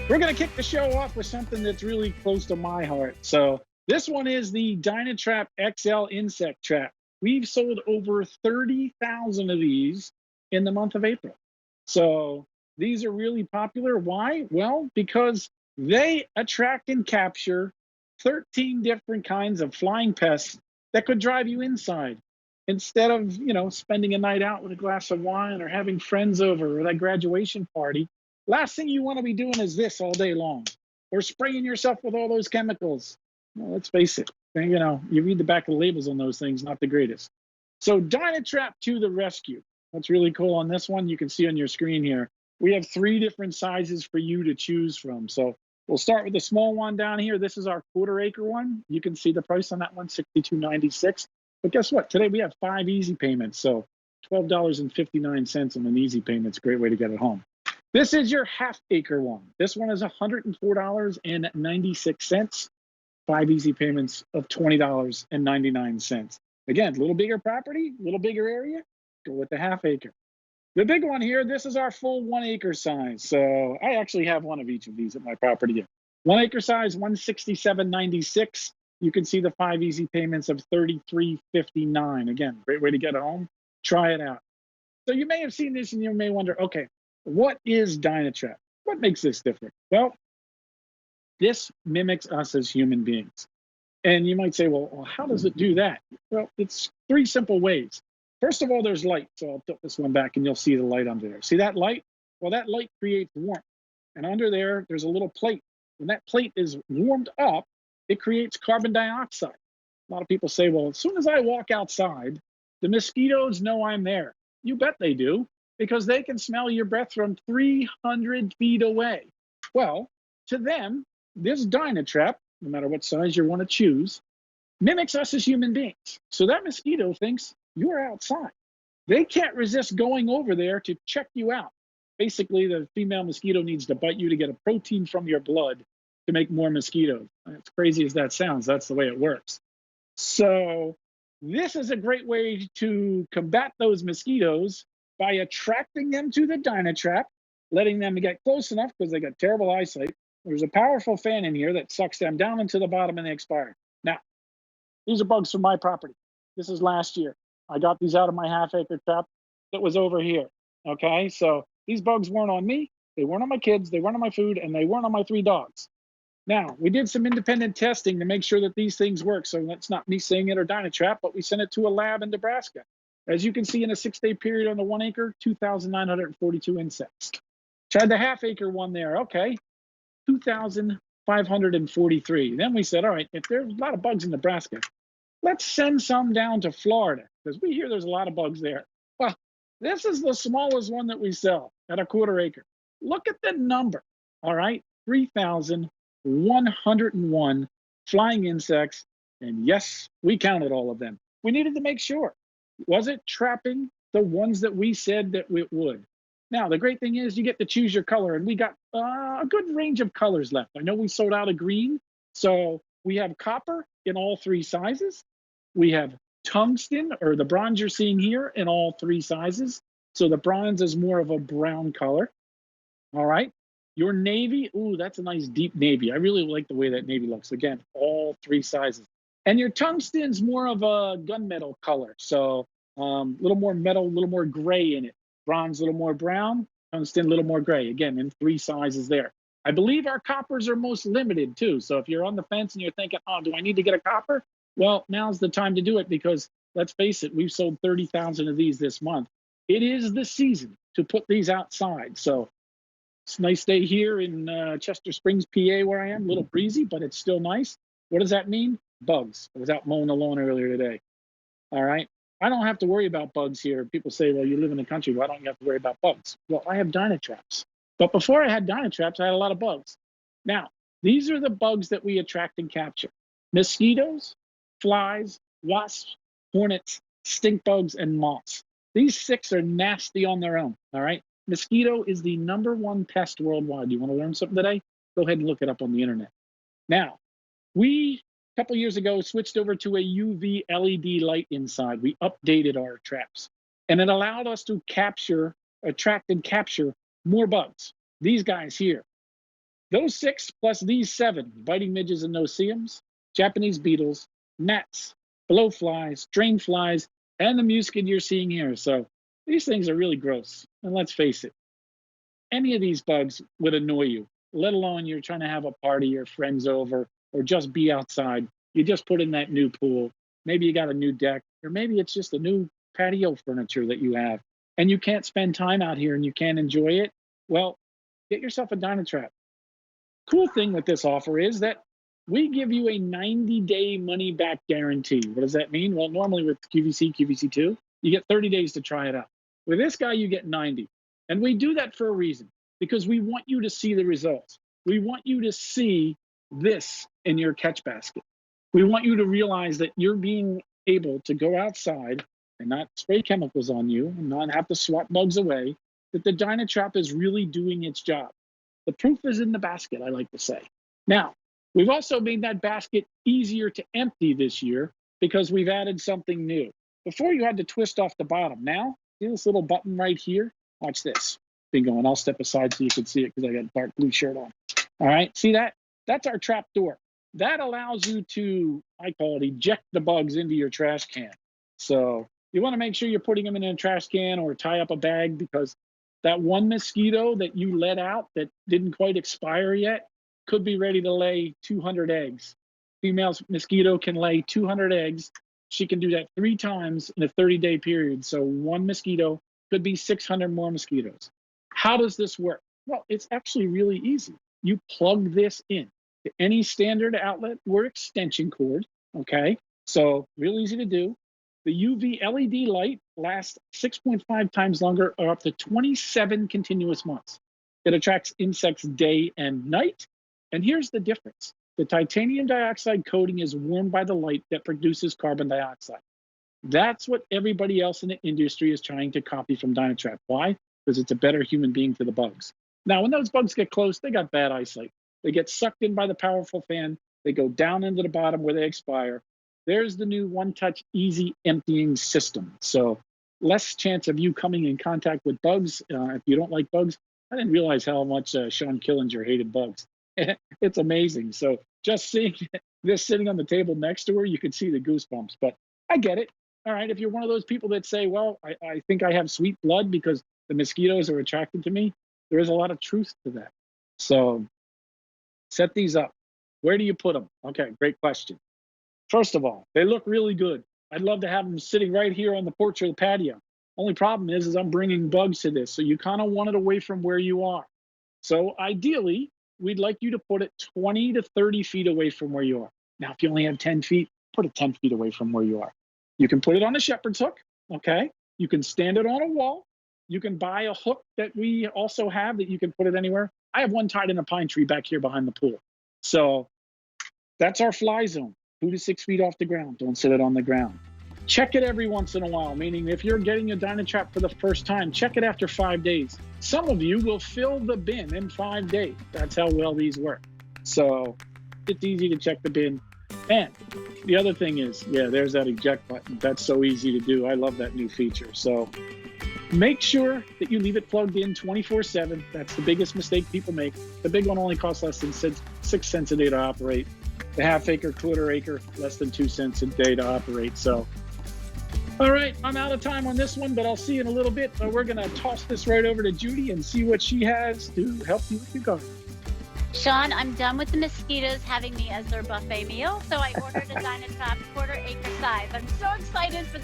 We're going to kick the show off with something that's really close to my heart. So this one is the DynaTrap XL insect trap. We've sold over 30,000 of these in the month of April. So these are really popular. Why? Well, because they attract and capture 13 different kinds of flying pests that could drive you inside. Instead of, spending a night out with a glass of wine or having friends over or that graduation party, last thing you want to be doing is this all day long, or spraying yourself with all those chemicals. Well, let's face it, you read the back of the labels on those things, not the greatest. So DynaTrap to the rescue. What's really cool on this one, you can see on your screen here, we have 3 different sizes for you to choose from. So we'll start with the small one down here. This is our 1/4 acre one. You can see the price on that one, $62.96. But guess what? Today we have 5 easy payments. So $12.59 on an easy payment. It's a great way to get it home. This is your 1/2 acre one. This one is $104.96. 5 easy payments of $20.99. Again, a little bigger property, a little bigger area, go with the 1/2 acre. The big one here, this is our full 1 acre size. So I actually have one of each of these at my property here. 1 acre size, $167.96. You can see the 5 easy payments of $33.59. Again, great way to get it home. Try it out. So you may have seen this and you may wonder, okay, what is DynaTrap? What makes this different? Well, this mimics us as human beings. And you might say, well, how does it do that? Well, it's 3 simple ways. First of all, there's light. So I'll tilt this one back and you'll see the light under there. See that light? Well, that light creates warmth. And under there, there's a little plate. When that plate is warmed up, it creates carbon dioxide. A lot of people say, well, as soon as I walk outside, the mosquitoes know I'm there. You bet they do, because they can smell your breath from 300 feet away. Well, to them, this DynaTrap, no matter what size you want to choose, mimics us as human beings. So that mosquito thinks you're outside. They can't resist going over there to check you out. Basically, the female mosquito needs to bite you to get a protein from your blood to make more mosquitoes. As crazy as that sounds, that's the way it works. So this is a great way to combat those mosquitoes by attracting them to the DynaTrap, letting them get close enough because they got terrible eyesight. There's a powerful fan in here that sucks them down into the bottom and they expire. Now, these are bugs from my property. This is last year. I got these out of my 1/2 acre trap that was over here. Okay, so these bugs weren't on me, they weren't on my kids, they weren't on my food, and they weren't on my 3 dogs. Now, we did some independent testing to make sure that these things work. So that's not me saying it or DynaTrap, but we sent it to a lab in Nebraska. As you can see, in a 6-day period on the 1 acre, 2,942 insects. Tried the 1/2 acre one there. Okay, 2,543. Then we said, all right, if there's a lot of bugs in Nebraska, let's send some down to Florida, because we hear there's a lot of bugs there. Well, this is the smallest one that we sell at a 1/4 acre. Look at the number, all right? 3,101 flying insects. And yes, we counted all of them. We needed to make sure. Was it trapping the ones that we said that it would? Now, the great thing is you get to choose your color, and we got a good range of colors left. I know we sold out of green, so we have copper in all 3 sizes. We have tungsten, or the bronze you're seeing here, in all 3 sizes. So the bronze is more of a brown color. All right. Your navy, ooh, that's a nice deep navy. I really like the way that navy looks. Again, all 3 sizes. And your tungsten's more of a gunmetal color. So a little more metal, a little more gray in it. Bronze, a little more brown. Tungsten, a little more gray. Again, in 3 sizes there. I believe our coppers are most limited too. So if you're on the fence and you're thinking, oh, do I need to get a copper? Well, now's the time to do it, because let's face it, we've sold 30,000 of these this month. It is the season to put these outside. So it's a nice day here in Chester Springs, PA, where I am. A little breezy, but it's still nice. What does that mean? Bugs. I was out mowing the lawn earlier today. All right. I don't have to worry about bugs here. People say, well, you live in the country. Why don't you have to worry about bugs? Well, I have DynaTraps. But before I had DynaTraps, I had a lot of bugs. Now, these are the bugs that we attract and capture: mosquitoes, flies, wasps, hornets, stink bugs, and moths. These 6 are nasty on their own. All right. Mosquito is the #1 pest worldwide. You want to learn something today? Go ahead and look it up on the internet. Now, we, a couple years ago, switched over to a UV LED light inside. We updated our traps, and it allowed us to attract and capture more bugs. These guys here. Those 6 plus these 7, biting midges and no-see-ums, Japanese beetles, gnats, blowflies, drain flies, and the muscid you're seeing here. So these things are really gross. And let's face it, any of these bugs would annoy you, let alone you're trying to have a party or friends over or just be outside. You just put in that new pool. Maybe you got a new deck, or maybe it's just a new patio furniture that you have, and you can't spend time out here and you can't enjoy it. Well, get yourself a DynaTrap. Cool thing with this offer is that we give you a 90-day money-back guarantee. What does that mean? Well, normally with QVC, QVC2, you get 30 days to try it out. With this guy, you get 90. And we do that for a reason, because we want you to see the results. We want you to see this in your catch basket. We want you to realize that you're being able to go outside and not spray chemicals on you and not have to swat bugs away, that the DynaTrap is really doing its job. The proof is in the basket, I like to say. Now, we've also made that basket easier to empty this year because we've added something new. Before, you had to twist off the bottom. Now, see this little button right here? Watch this. Bingo, and I'll step aside so you can see it because I got a dark blue shirt on. All right, see that? That's our trap door. That allows you to, I call it, eject the bugs into your trash can. So you want to make sure you're putting them in a trash can or tie up a bag, because that one mosquito that you let out that didn't quite expire yet could be ready to lay 200 eggs. Female mosquito can lay 200 eggs. She can do that 3 times in a 30-day period. So one mosquito could be 600 more mosquitoes. How does this work? Well, it's actually really easy. You plug this in to any standard outlet or extension cord, okay? So real easy to do. The UV LED light lasts 6.5 times longer, or up to 27 continuous months. It attracts insects day and night. And here's the difference. The titanium dioxide coating is warmed by the light that produces carbon dioxide. That's what everybody else in the industry is trying to copy from DynaTrap. Why? Because it's a better human being to the bugs. Now, when those bugs get close, they got bad eyesight. They get sucked in by the powerful fan. They go down into the bottom where they expire. There's the new one-touch easy emptying system. So less chance of you coming in contact with bugs. If you don't like bugs, I didn't realize how much Sean Killinger hated bugs. It's amazing. So just seeing this sitting on the table next to her, you could see the goosebumps. But I get it. All right, if you're one of those people that say, well, I think I have sweet blood because the mosquitoes are attracted to me, there is a lot of truth to that. So set these up. Where do you put them? Okay, great question. First of all, they look really good. I'd love to have them sitting right here on the porch or the patio. Only problem is I'm bringing bugs to this, so you kind of want it away from where you are. So ideally, we'd like you to put it 20 to 30 feet away from where you are. Now, if you only have 10 feet, put it 10 feet away from where you are. You can put it on a shepherd's hook, okay? You can stand it on a wall. You can buy a hook that we also have that you can put it anywhere. I have one tied in a pine tree back here behind the pool. So that's our fly zone, 2 to 6 feet off the ground. Don't sit it on the ground. Check it every once in a while, meaning if you're getting a DynaTrap for the first time, check it after 5 days. Some of you will fill the bin in 5 days. That's how well these work. So it's easy to check the bin. And the other thing is, yeah, there's that eject button. That's so easy to do. I love that new feature. So make sure that you leave it plugged in 24/7. That's the biggest mistake people make. The big one only costs less than 6 cents a day to operate. The half acre, quarter acre, less than 2 cents a day to operate. So, all right, I'm out of time on this one, but I'll see you in a little bit. We're going to toss this right over to Judy and see what she has to help you with your garden. Sean, I'm done with the mosquitoes having me as their buffet meal, so I ordered a DynaTrap quarter acre size. I'm so excited for this.